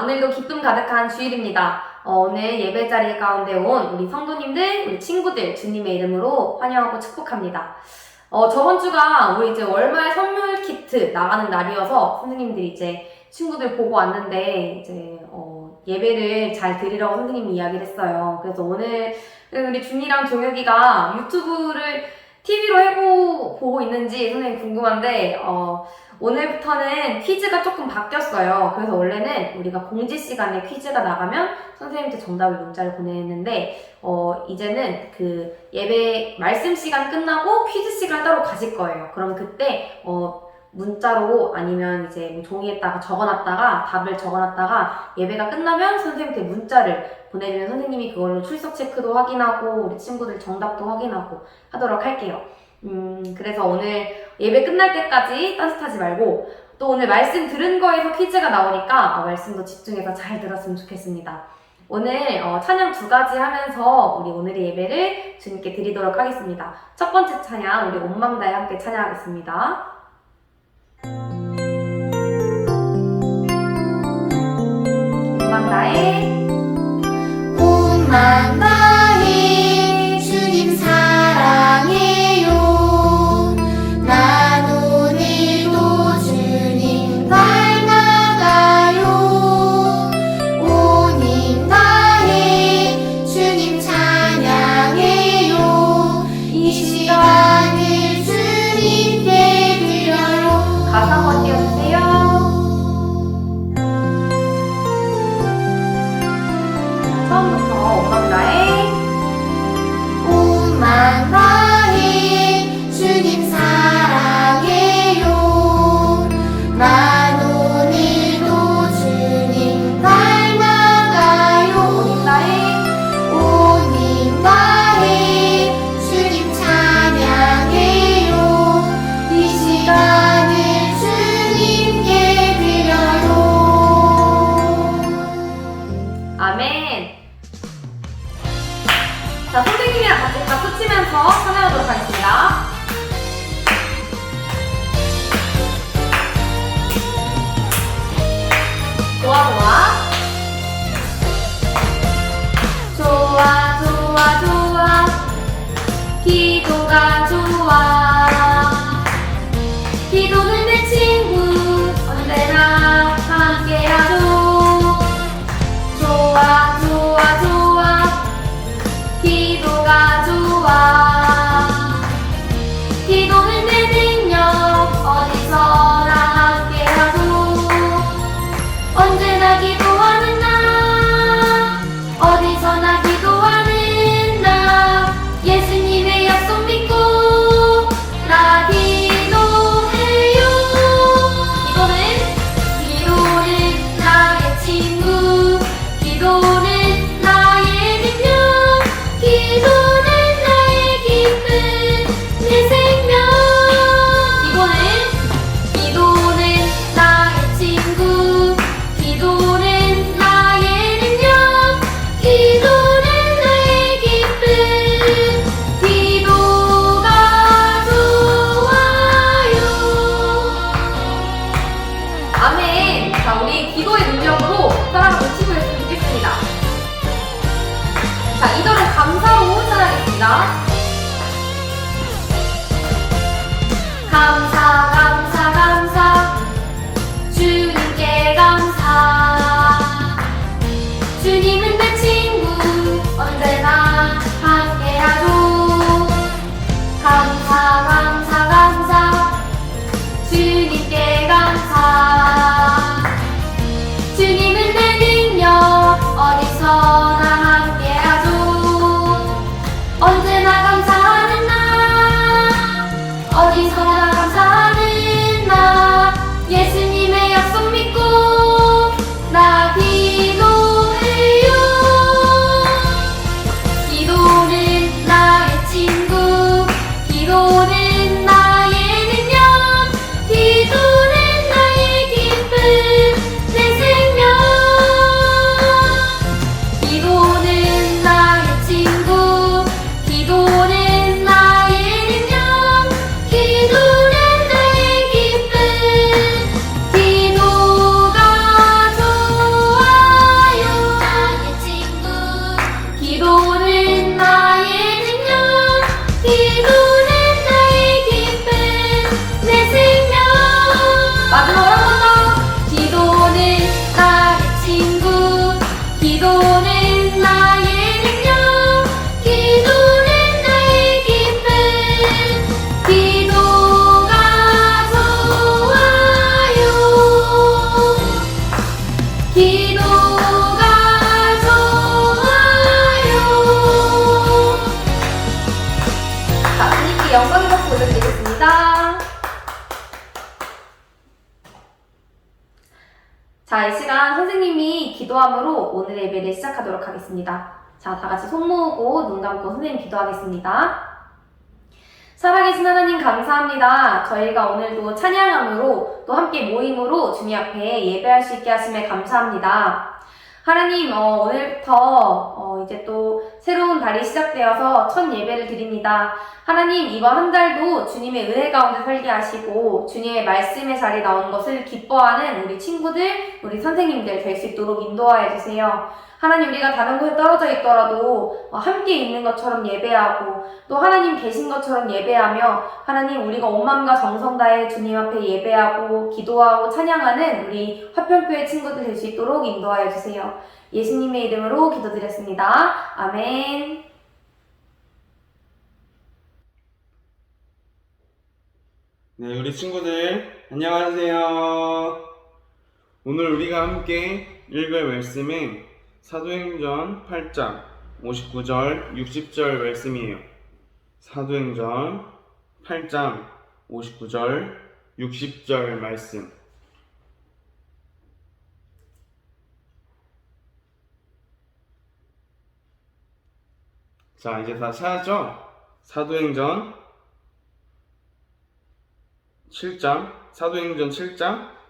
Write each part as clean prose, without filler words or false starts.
오늘도 기쁨 가득한 주일입니다. 오늘 예배 자리 가운데 온 우리 성도님들, 우리 친구들 주님의 이름으로 환영하고 축복합니다. 저번 주가 우리 이제 월말 선물 키트 나가는 날이어서 선생님들이 이제 친구들 보고 왔는데 이제 예배를 잘 드리라고 선생님이 이야기를 했어요. 그래서 오늘 우리 준이랑 종혁이가 유튜브를 TV로 보고 있는지 선생님 궁금한데 오늘부터는 퀴즈가 조금 바뀌었어요. 그래서 원래는 우리가 공지 시간에 퀴즈가 나가면 선생님한테 정답을 문자를 보내는데 이제는 그 예배 말씀 시간 끝나고 퀴즈 시간 따로 가실 거예요. 그럼 그때 문자로 아니면 이제 뭐 종이에다가 적어놨다가 답을 적어놨다가 예배가 끝나면 선생님한테 문자를 보내주면 선생님이 그걸로 출석 체크도 확인하고 우리 친구들 정답도 확인하고 하도록 할게요. 그래서 오늘 예배 끝날 때까지 딴짓하지 말고 또 오늘 말씀 들은 거에서 퀴즈가 나오니까 말씀도 집중해서 잘 들었으면 좋겠습니다. 오늘 찬양 2가지 하면서 우리 오늘의 예배를 주님께 드리도록 하겠습니다. 첫 번째 찬양 우리 온 맘 다해 함께 찬양하겠습니다. 온 맘 다해 온 맘 다해 주님 사랑해요. 난 오늘도 주님 닮아가요. 온 힘 다해 주님 찬양해요. 이 시간을 주님께 드려요. 가사 한번 띄워주세요. 처음부터 온 맘 다해 온 맘 다해 주님 사랑해요. 난 오늘도 주님 닮아가요. 온 힘 다해 주님 찬양해요. 이 시간을 주님께 드려요. 아멘. 자, 선생님이랑 같이 박수 치면서 찬양하도록 하겠습니다. 좋아, 좋아. 좋아, 좋아, 좋아. 기도가 좋아. 기도는 내 친구, 언제나 함께하죠. 좋아, 좋아, 좋아. 기도가 좋아. 기도는 내 능력, 어디서나 함께하고. 언제나 기도하는 나, 어디서나 기도하는 나. 예수님의 약속 믿고 나 기도해요. 기도는 나의 친구. 기도는 나의 능력. 기도는 나의 기쁨, 내 생명. 기도는 나의 친구. 기도는 나의 능력. 기도는 나의 기쁨. 기도가 좋아요. 아멘. 자, 우리 기도의 능력으로 사랑을 치고했으면 좋겠습니다. 자, 2절은 감사로 찬양하겠습니다. 감사, 감사, 감사. 주님께 감사. 주님은 내 친구, 언제나 함께하죠. 감사, 감사, 감사. 주님께 감사. 주님은 내 능력, 어디서나 함께하죠. 언제나 감사하는 나, 어디서나 감사하는 나. 예수님의 약속 믿고 나 기도해요. 기도는 나의 친구. 기도는 나의 능력. 기도는 나의 기쁨, 내 생명. 기도는 나의 친구. 기도는 나의 능력. 기도는 나의 기쁨. 기도가 좋아요. 감사합니다. 자, 이 시간 선생님이 기도함으로 오늘의 예배를 시작하도록 하겠습니다. 자, 다 같이 손 모으고 눈 감고 선생님 기도하겠습니다. 살아계신 하나님 감사합니다. 저희가 오늘도 찬양함으로 또 함께 모임으로 주님 앞에 예배할 수 있게 하심에 감사합니다. 하나님, 오늘부터 이제 또 새로운 달이 시작되어서 첫 예배를 드립니다. 하나님, 이번 한 달도 주님의 은혜 가운데 살게 하시고 주님의 말씀의 자리에 나오는 것을 기뻐하는 우리 친구들, 우리 선생님들 될 수 있도록 인도하여 주세요. 하나님, 우리가 다른 곳에 떨어져 있더라도 함께 있는 것처럼 예배하고 또 하나님 계신 것처럼 예배하며 하나님, 우리가 온 마음과 정성 다해 주님 앞에 예배하고 기도하고 찬양하는 우리 화평교회 친구들 될 수 있도록 인도하여 주세요. 예수님의 이름으로 기도드렸습니다. 아멘. 네, 우리 친구들 안녕하세요. 오늘 우리가 함께 읽을 말씀은 사도행전 8장 59절 60절 말씀이에요. 사도행전 8장 59절 60절 말씀. 자, 이제 다 찾았죠? 사도행전 7장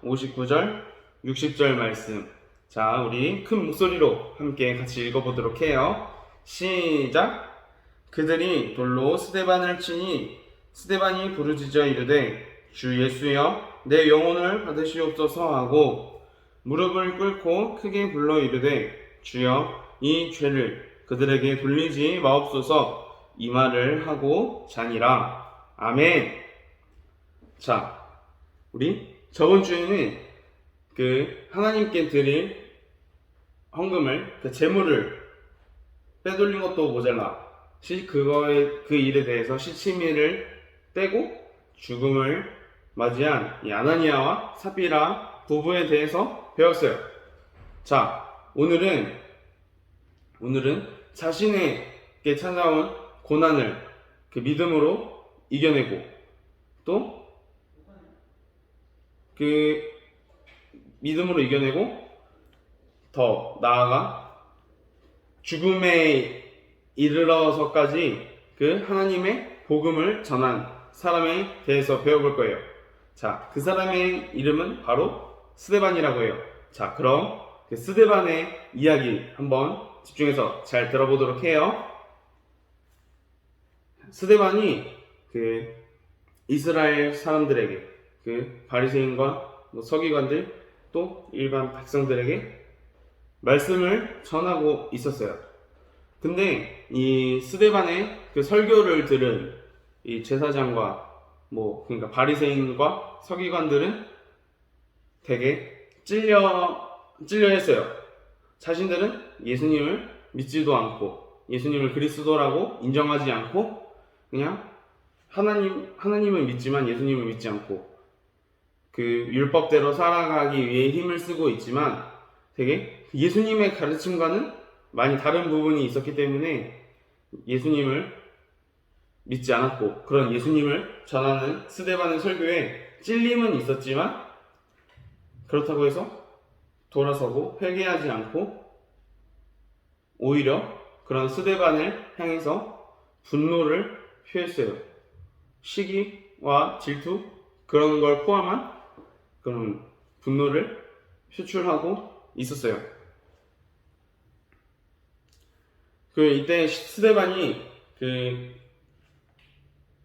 59절 60절 말씀. 자, 우리 큰 목소리로 함께 같이 읽어보도록 해요. 시작! 그들이 돌로 스데반을 치니 스데반이 부르짖어 이르되 주 예수여 내 영혼을 받으시옵소서 하고 무릎을 꿇고 크게 불러 이르되 주여 이 죄를 그들에게 돌리지 마옵소서 이 말을 하고 자니라. 아멘. 자, 우리 저번 주에는 하나님께 드릴 헌금을, 제물을 빼돌린 것도 모자라. 그 일에 대해서 시치미를 떼고 죽음을 맞이한 이 아나니아와 삽비라 부부에 대해서 배웠어요. 자, 오늘은 자신에게 찾아온 고난을 믿음으로 이겨내고 또 믿음으로 이겨내고 더 나아가 죽음에 이르러서까지 하나님의 복음을 전한 사람에 대해서 배워볼 거예요. 자, 그 사람의 이름은 바로 스데반이라고 해요. 자, 그럼 스데반의 이야기 한번 집중해서 잘 들어보도록 해요. 스데반이 이스라엘 사람들에게 바리새인과 서기관들 또 일반 백성들에게 말씀을 전하고 있었어요. 근데 이 스데반의 설교를 들은 이 제사장과 그러니까 바리새인과 서기관들은 되게 찔려했어요. 자신들은 예수님을 믿지도 않고 예수님을 그리스도라고 인정하지 않고 그냥 하나님을 믿지만 예수님을 믿지 않고 율법대로 살아가기 위해 힘을 쓰고 있지만 되게 예수님의 가르침과는 많이 다른 부분이 있었기 때문에 예수님을 믿지 않았고 그런 예수님을 전하는 스데반의 설교에 찔림은 있었지만 그렇다고 해서 돌아서고 회개하지 않고 오히려 그런 스데반을 향해서 분노를 표했어요. 시기와 질투 그런 걸 포함한 그런 분노를 표출하고 있었어요. 이때 스데반이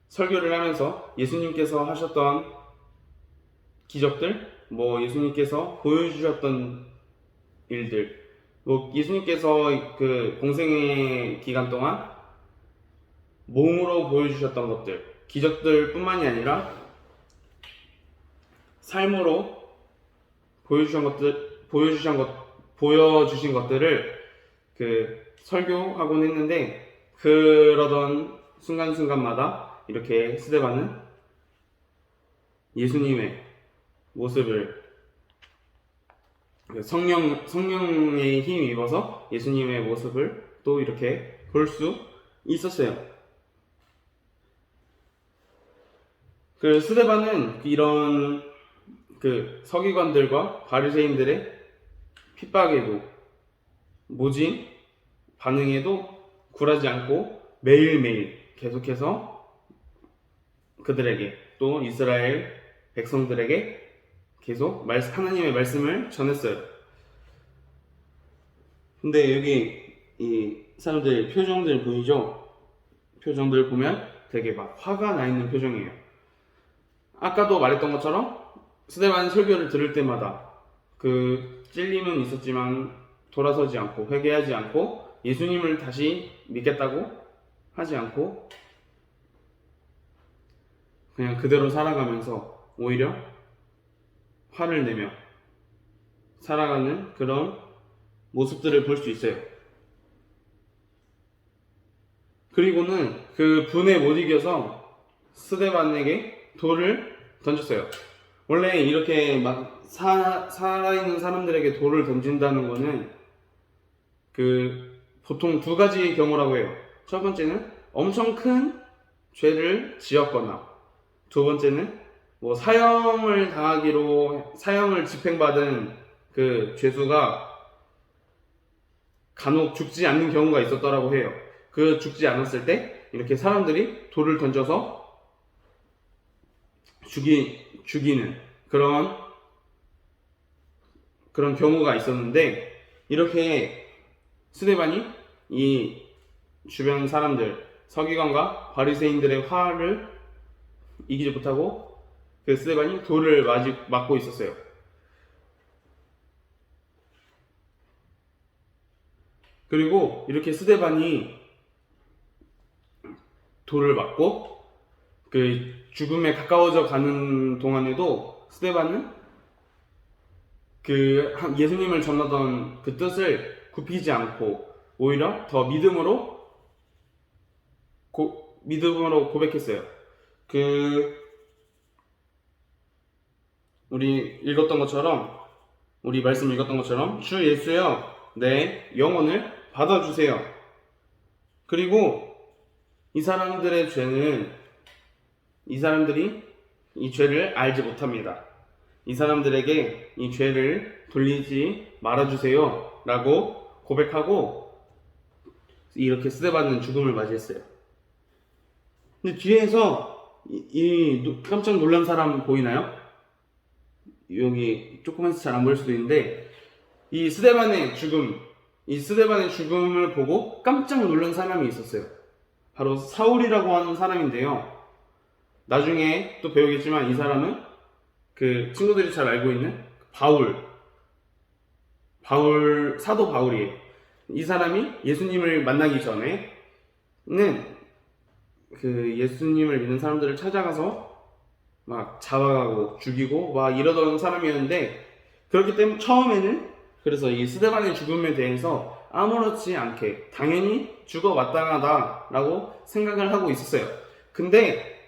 설교를 하면서 예수님께서 하셨던 기적들, 예수님께서 보여주셨던 일들, 예수님께서 공생의 기간 동안 몸으로 보여주셨던 것들, 기적들 뿐만이 아니라 삶으로 보여주신 것들을 설교하곤 했는데 그러던 순간순간마다 이렇게 스데반은 예수님의 모습을 성령의 힘이 입어서 예수님의 모습을 또 이렇게 볼 수 있었어요. 그 스데반은 이런 그 서기관들과 바리새인들의 핍박에도 모진 반응에도 굴하지 않고 매일매일 계속해서 그들에게 또 이스라엘 백성들에게 계속 하나님의 말씀을 전했어요. 근데 여기 이 사람들 표정들 보이죠? 표정들 보면 되게 막 화가 나 있는 표정이에요. 아까도 말했던 것처럼 스데반 설교를 들을 때마다 그 찔림은 있었지만 돌아서지 않고 회개하지 않고 예수님을 다시 믿겠다고 하지 않고 그냥 그대로 살아가면서 오히려 화를 내며 살아가는 그런 모습들을 볼 수 있어요. 그리고는 그 분에 못 이겨서 스데반에게 돌을 던졌어요. 원래 이렇게 막 살아있는 사람들에게 돌을 던진다는 거는 그 보통 두 가지 경우라고 해요. 첫 번째는 엄청 큰 죄를 지었거나, 두 번째는 뭐 사형을 집행받은 그 죄수가 간혹 죽지 않는 경우가 있었더라고 해요. 그 죽지 않았을 때 이렇게 사람들이 돌을 던져서 죽이는 그런 경우가 있었는데, 이렇게 스데반이 이 주변 사람들 서기관과 바리새인들의 화를 이기지 못하고 그 스데반이 돌을 맞고 있었어요. 그리고 이렇게 스데반이 돌을 맞고 그 죽음에 가까워져 가는 동안에도 스데반은 그 예수님을 전하던 그 뜻을 굽히지 않고 오히려 더 믿음으로 고백했어요. 우리 말씀 읽었던 것처럼 주 예수여 내 영혼을 받아주세요. 그리고 이 사람들이 이 죄를 알지 못합니다. 이 사람들에게 이 죄를 돌리지 말아주세요 라고 고백하고 이렇게 스데반은 죽음을 맞이했어요. 근데 뒤에서 깜짝 놀란 사람 보이나요? 여기 조그만해서 잘 안 보일 수도 있는데 이 스데반의 죽음을 보고 깜짝 놀란 사람이 있었어요. 바로 사울이라고 하는 사람인데요. 나중에 또 배우겠지만 이 사람은 그 친구들이 잘 알고 있는 사도 바울이에요. 이 사람이 예수님을 만나기 전에는 그 예수님을 믿는 사람들을 찾아가서 막 잡아가고 죽이고 막 이러던 사람이었는데, 그렇기 때문에 처음에는 그래서 이 스데반의 죽음에 대해서 아무렇지 않게 당연히 죽어 마땅하다라고 생각을 하고 있었어요. 근데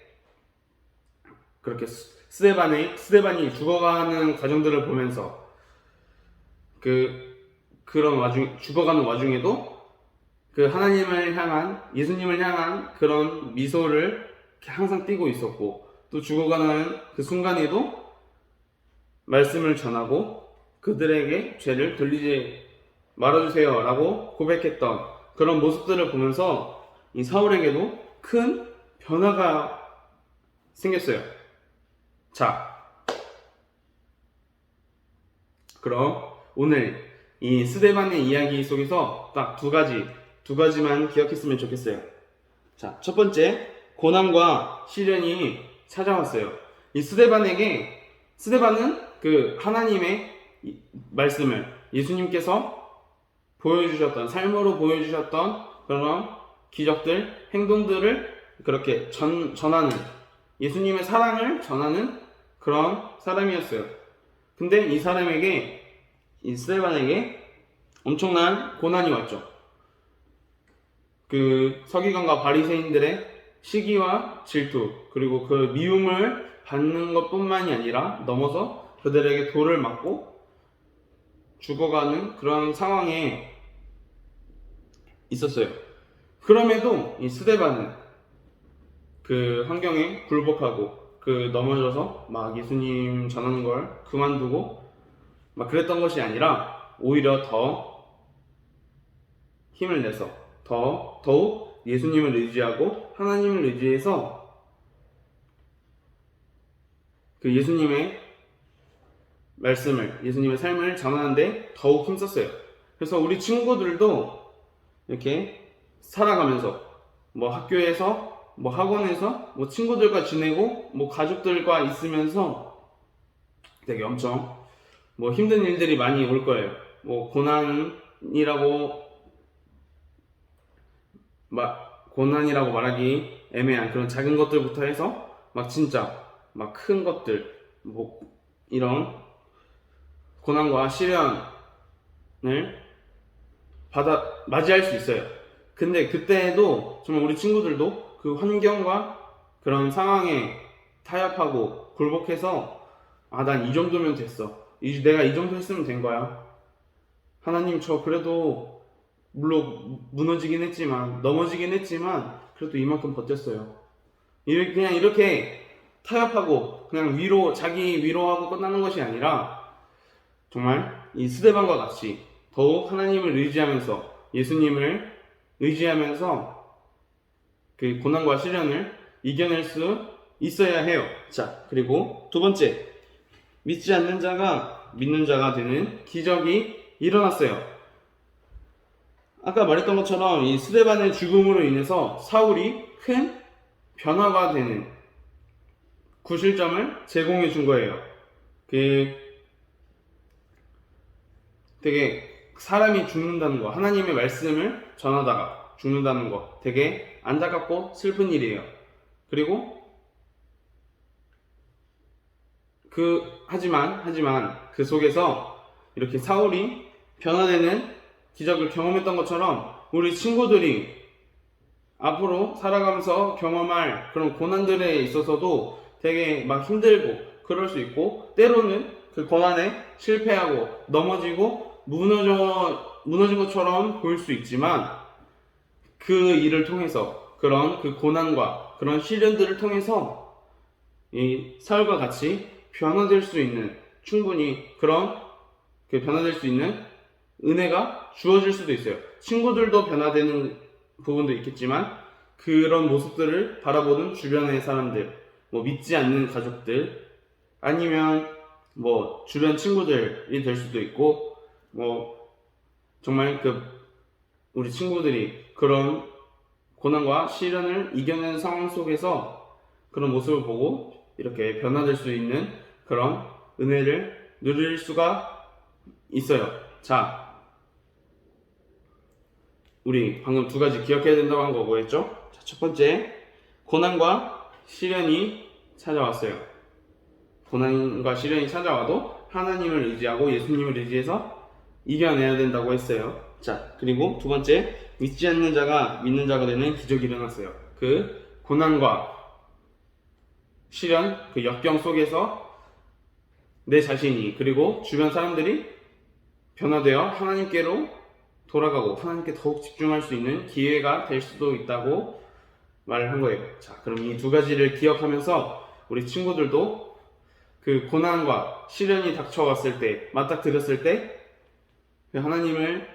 그렇게 스데반이 죽어가는 과정들을 보면서 죽어가는 와중에도 그 예수님을 향한 그런 미소를 항상 띠고 있었고, 또 죽어가는 그 순간에도 말씀을 전하고 그들에게 죄를 돌리지 말아주세요 라고 고백했던 그런 모습들을 보면서 이 사울에게도 큰 변화가 생겼어요. 자, 그럼 오늘 이 스데반의 이야기 속에서 딱 두 가지만 기억했으면 좋겠어요. 자, 첫 번째, 고난과 시련이 찾아왔어요. 이 스데반은 그 하나님의 말씀을 예수님께서 삶으로 보여주셨던 그런 기적들, 행동들을 그렇게 전하는, 예수님의 사랑을 전하는 그런 사람이었어요. 근데 이 스데반에게 엄청난 고난이 왔죠. 그 서기관과 바리새인들의 시기와 질투, 그리고 그 미움을 받는 것뿐만이 아니라 넘어서 그들에게 돌을 맞고 죽어가는 그런 상황에 있었어요. 그럼에도 이 스데반은 그 환경에 굴복하고 넘어져서 막 예수님 전하는 걸 그만두고 막 그랬던 것이 아니라 오히려 더 힘을 내서 더욱 예수님을 의지하고 하나님을 의지해서 그 예수님의 말씀을, 예수님의 삶을 전하는데 더욱 힘썼어요. 그래서 우리 친구들도 이렇게 살아가면서 뭐 학교에서 뭐 학원에서 뭐 친구들과 지내고 뭐 가족들과 있으면서 되게 엄청 뭐 힘든 일들이 많이 올 거예요. 뭐 고난이라고 말하기 애매한 그런 작은 것들부터 해서 막 진짜 막 큰 것들, 뭐 이런 고난과 시련을 맞이할 수 있어요. 근데 그때도 정말 우리 친구들도 그 환경과 그런 상황에 타협하고 굴복해서 난 이 정도면 됐어. 내가 이 정도 했으면 된 거야. 하나님, 저 그래도 물론 무너지긴 했지만, 넘어지긴 했지만 그래도 이만큼 버텼어요. 그냥 이렇게 타협하고 그냥 자기 위로하고 끝나는 것이 아니라 정말 이 스데반과 같이 더욱 하나님을 의지하면서 예수님을 의지하면서 그 고난과 시련을 이겨낼 수 있어야 해요. 자, 그리고 두 번째, 믿지 않는 자가 믿는 자가 되는 기적이 일어났어요. 아까 말했던 것처럼 이 스데반의 죽음으로 인해서 사울이 큰 변화가 되는 구실점을 제공해 준 거예요. 되게 사람이 죽는다는 거, 하나님의 말씀을 전하다가 죽는다는 거 되게 안타깝고 슬픈 일이에요. 그리고 하지만 그 속에서 이렇게 사울이 변화되는 기적을 경험했던 것처럼 우리 친구들이 앞으로 살아가면서 경험할 그런 고난들에 있어서도 되게 막 힘들고 그럴 수 있고, 때로는 그 고난에 실패하고 넘어지고 무너진 것처럼 보일 수 있지만, 그 일을 통해서, 그런 그 고난과 그런 시련들을 통해서 이 사울과 같이 변화될 수 있는, 충분히 그런 변화될 수 있는 은혜가 주어질 수도 있어요. 친구들도 변화되는 부분도 있겠지만, 그런 모습들을 바라보는 주변의 사람들, 뭐 믿지 않는 가족들, 아니면 뭐 주변 친구들이 될 수도 있고, 뭐 정말 우리 친구들이 그런 고난과 시련을 이겨내는 상황 속에서 그런 모습을 보고 이렇게 변화될 수 있는 그런 은혜를 누릴 수가 있어요. 자, 우리 방금 두 가지 기억해야 된다고 한 거 뭐였죠? 자, 첫 번째, 고난과 시련이 찾아왔어요. 고난과 시련이 찾아와도 하나님을 의지하고 예수님을 의지해서 이겨내야 된다고 했어요. 자, 그리고 두 번째, 믿지 않는 자가 믿는 자가 되는 기적이 일어났어요. 그 고난과 시련, 그 역경 속에서 내 자신이, 그리고 주변 사람들이 변화되어 하나님께로 돌아가고 하나님께 더욱 집중할 수 있는 기회가 될 수도 있다고 말을 한 거예요. 자, 그럼 이 두 가지를 기억하면서 우리 친구들도 그 고난과 시련이 닥쳐왔을 때, 맞닥뜨렸을 때 하나님을,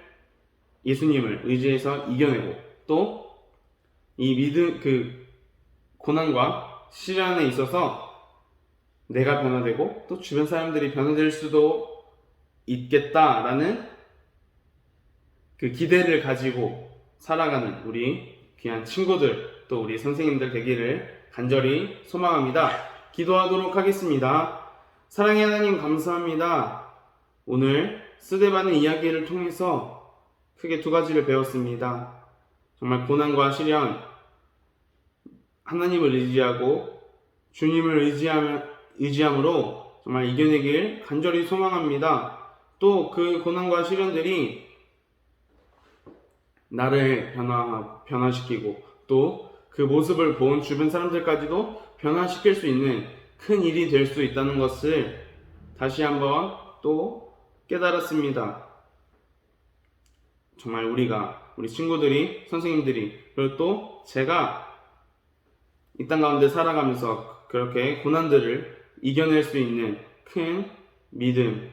예수님을 의지해서 이겨내고, 또 이 고난과 시련에 있어서 내가 변화되고 또 주변 사람들이 변화될 수도 있겠다라는 그 기대를 가지고 살아가는 우리 귀한 친구들, 또 우리 선생님들 되기를 간절히 소망합니다. 기도하도록 하겠습니다. 사랑의 하나님, 감사합니다. 오늘 스데반의 이야기를 통해서 크게 두 가지를 배웠습니다. 정말 고난과 시련, 하나님을 의지하고 주님을 의지함으로 정말 이겨내길 간절히 소망합니다. 또 그 고난과 시련들이 나를 변화시키고 또 그 모습을 본 주변 사람들까지도 변화시킬 수 있는 큰 일이 될 수 있다는 것을 다시 한번 또 깨달았습니다. 정말 우리 친구들이, 선생님들이, 그리고 또 제가 이 땅 가운데 살아가면서 그렇게 고난들을 이겨낼 수 있는 큰 믿음,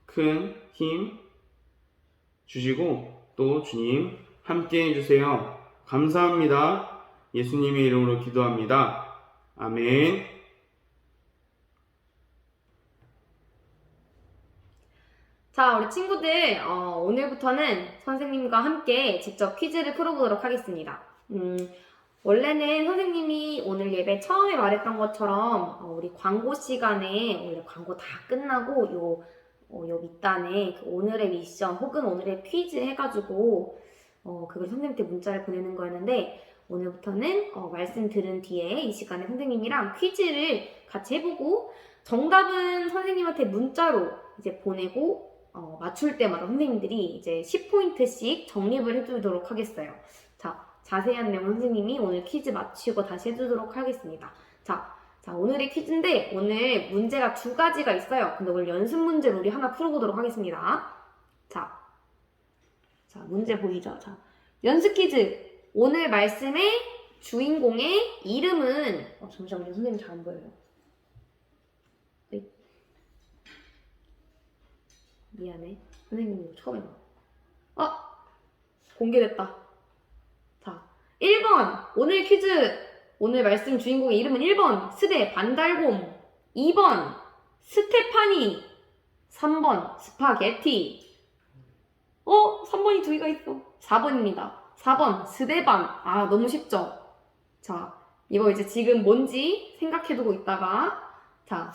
큰 힘 주시고 또 주님 함께 해주세요. 감사합니다. 예수님의 이름으로 기도합니다. 아멘. 자, 우리 친구들, 오늘부터는 선생님과 함께 직접 퀴즈를 풀어보도록 하겠습니다. 원래는 선생님이 오늘 예배 처음에 말했던 것처럼 우리 광고 시간에 원래 광고 다 끝나고 요 밑단에 그 오늘의 미션 혹은 오늘의 퀴즈 해가지고 그걸 선생님한테 문자를 보내는 거였는데 오늘부터는 말씀 들은 뒤에 이 시간에 선생님이랑 퀴즈를 같이 해보고 정답은 선생님한테 문자로 이제 보내고 맞출 때마다 선생님들이 이제 10포인트씩 정립을 해주도록 하겠어요. 자, 자세한 내용 선생님이 오늘 퀴즈 마치고 다시 해주도록 하겠습니다. 자, 오늘의 퀴즈인데 오늘 문제가 2가지가 있어요. 근데 오늘 연습 문제를 우리 하나 풀어보도록 하겠습니다. 자, 문제 보이죠? 자, 연습 퀴즈. 오늘 말씀의 주인공의 이름은 잠시만요. 선생님 잘 안 보여요. 미안해. 선생님 이거 처음 해봐. 공개됐다. 자, 1번. 오늘 퀴즈. 오늘 말씀 주인공의 이름은 1번. 스데 반달곰. 2번. 스테파니. 3번. 스파게티. 3번이 2개가 있어. 4번입니다. 4번. 스데반. 너무 쉽죠? 자, 이거 이제 지금 뭔지 생각해두고 있다가 자,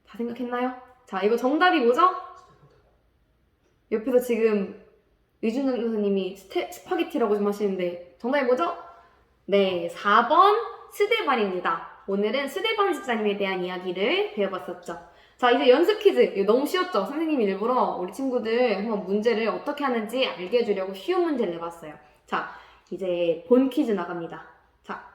다 생각했나요? 자, 이거 정답이 뭐죠? 옆에서 지금 유준영 교수님이 스파게티라고 좀 하시는데 정답이 뭐죠? 네, 4번 스데반입니다. 오늘은 스데반 집사님에 대한 이야기를 배워봤었죠. 자, 이제 연습 퀴즈. 이거 너무 쉬웠죠? 선생님이 일부러 우리 친구들 한번 문제를 어떻게 하는지 알게 해주려고 쉬운 문제를 내봤어요. 자, 이제 본 퀴즈 나갑니다. 자,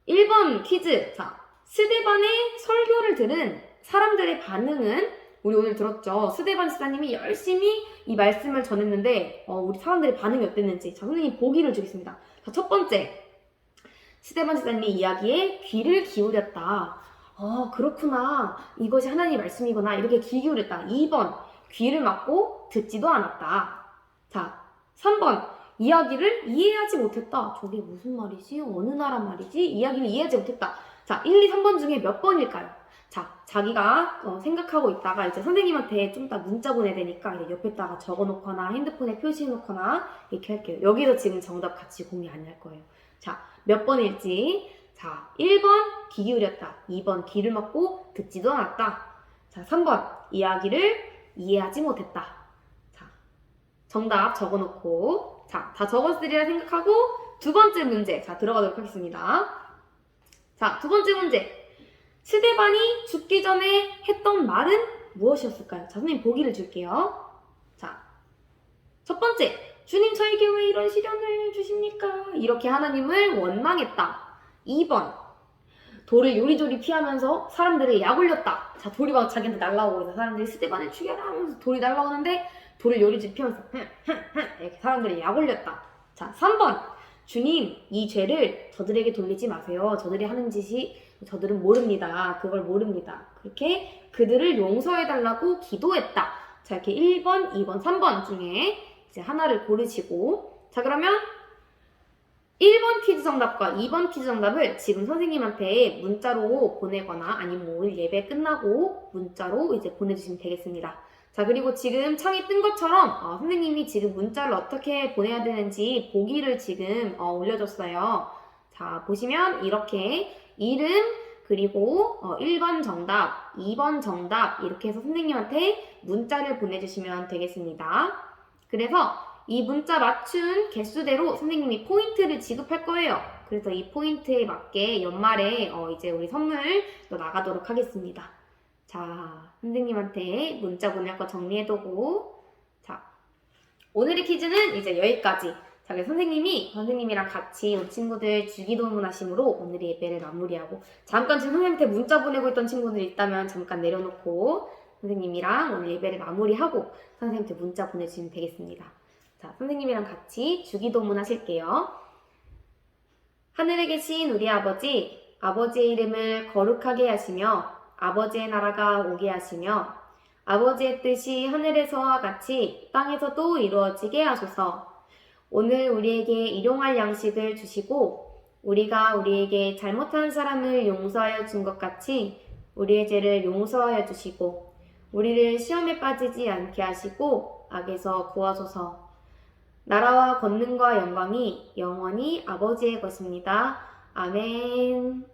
1번 퀴즈. 자, 스데반의 설교를 들은 사람들의 반응은 우리 오늘 들었죠. 스데반 집사님이 열심히 이 말씀을 전했는데 우리 사람들의 반응이 어땠는지. 자, 선생님 보기를 주겠습니다. 자, 첫 번째. 스데반 집사님의 이야기에 귀를 기울였다. 그렇구나. 이것이 하나님의 말씀이구나. 이렇게 귀 기울였다. 2번. 귀를 막고 듣지도 않았다. 자, 3번. 이야기를 이해하지 못했다. 저게 무슨 말이지? 어느 나라 말이지? 이야기를 이해하지 못했다. 자, 1, 2, 3번 중에 몇 번일까요? 자, 자기가 생각하고 있다가 이제 선생님한테 좀 이따 문자 보내야 되니까 옆에다가 적어놓거나 핸드폰에 표시해놓거나 이렇게 할게요. 여기서 지금 정답 같이 공유 안 할 거예요. 자, 몇 번일지. 자, 1번 귀 기울였다. 2번 귀를 막고 듣지도 않았다. 자, 3번 이야기를 이해하지 못했다. 자, 정답 적어놓고 자, 다 적었으리라 생각하고 두 번째 문제 자, 들어가도록 하겠습니다. 자, 두 번째 문제. 스데반이 죽기 전에 했던 말은 무엇이었을까요? 자, 선생님 보기를 줄게요. 자, 첫 번째. 주님 저에게 왜 이런 시련을 주십니까? 이렇게 하나님을 원망했다. 2번. 돌을 요리조리 피하면서 사람들을 약 올렸다. 자, 돌이 막 자기한테 날라오고 있어. 사람들이 스데반을 죽여라 하면서 돌이 날라오는데 돌을 요리조리 피하면서 이렇게 사람들이 약 올렸다. 자, 3번. 주님, 이 죄를 저들에게 돌리지 마세요. 저들이 하는 짓이 저들은 모릅니다. 그걸 모릅니다. 그렇게 그들을 용서해달라고 기도했다. 자, 이렇게 1번, 2번, 3번 중에 이제 하나를 고르시고 자, 그러면 1번 퀴즈 정답과 2번 퀴즈 정답을 지금 선생님한테 문자로 보내거나 아니면 오늘 예배 끝나고 문자로 이제 보내주시면 되겠습니다. 자, 그리고 지금 창이 뜬 것처럼 선생님이 지금 문자를 어떻게 보내야 되는지 보기를 지금 올려줬어요. 자, 보시면 이렇게 이름 그리고 1번 정답, 2번 정답 이렇게 해서 선생님한테 문자를 보내주시면 되겠습니다. 그래서 이 문자 맞춘 개수대로 선생님이 포인트를 지급할 거예요. 그래서 이 포인트에 맞게 연말에 이제 우리 선물 또 나가도록 하겠습니다. 자, 선생님한테 문자 보낼 거 정리해두고 자, 오늘의 퀴즈는 이제 여기까지. 자, 그래서 선생님이랑 같이 우리 친구들 주기도문하심으로 오늘의 예배를 마무리하고 잠깐 지금 선생님한테 문자 보내고 있던 친구들 있다면 잠깐 내려놓고 선생님이랑 오늘 예배를 마무리하고 선생님한테 문자 보내주시면 되겠습니다. 자, 선생님이랑 같이 주기도문 하실게요. 하늘에 계신 우리 아버지, 아버지의 이름을 거룩하게 하시며 아버지의 나라가 오게 하시며 아버지의 뜻이 하늘에서와 같이 땅에서도 이루어지게 하소서. 오늘 우리에게 일용할 양식을 주시고 우리가 우리에게 잘못한 사람을 용서하여 준 것 같이 우리의 죄를 용서하여 주시고 우리를 시험에 빠지지 않게 하시고 악에서 구하소서. 나라와 권능과 영광이 영원히 아버지의 것입니다. 아멘.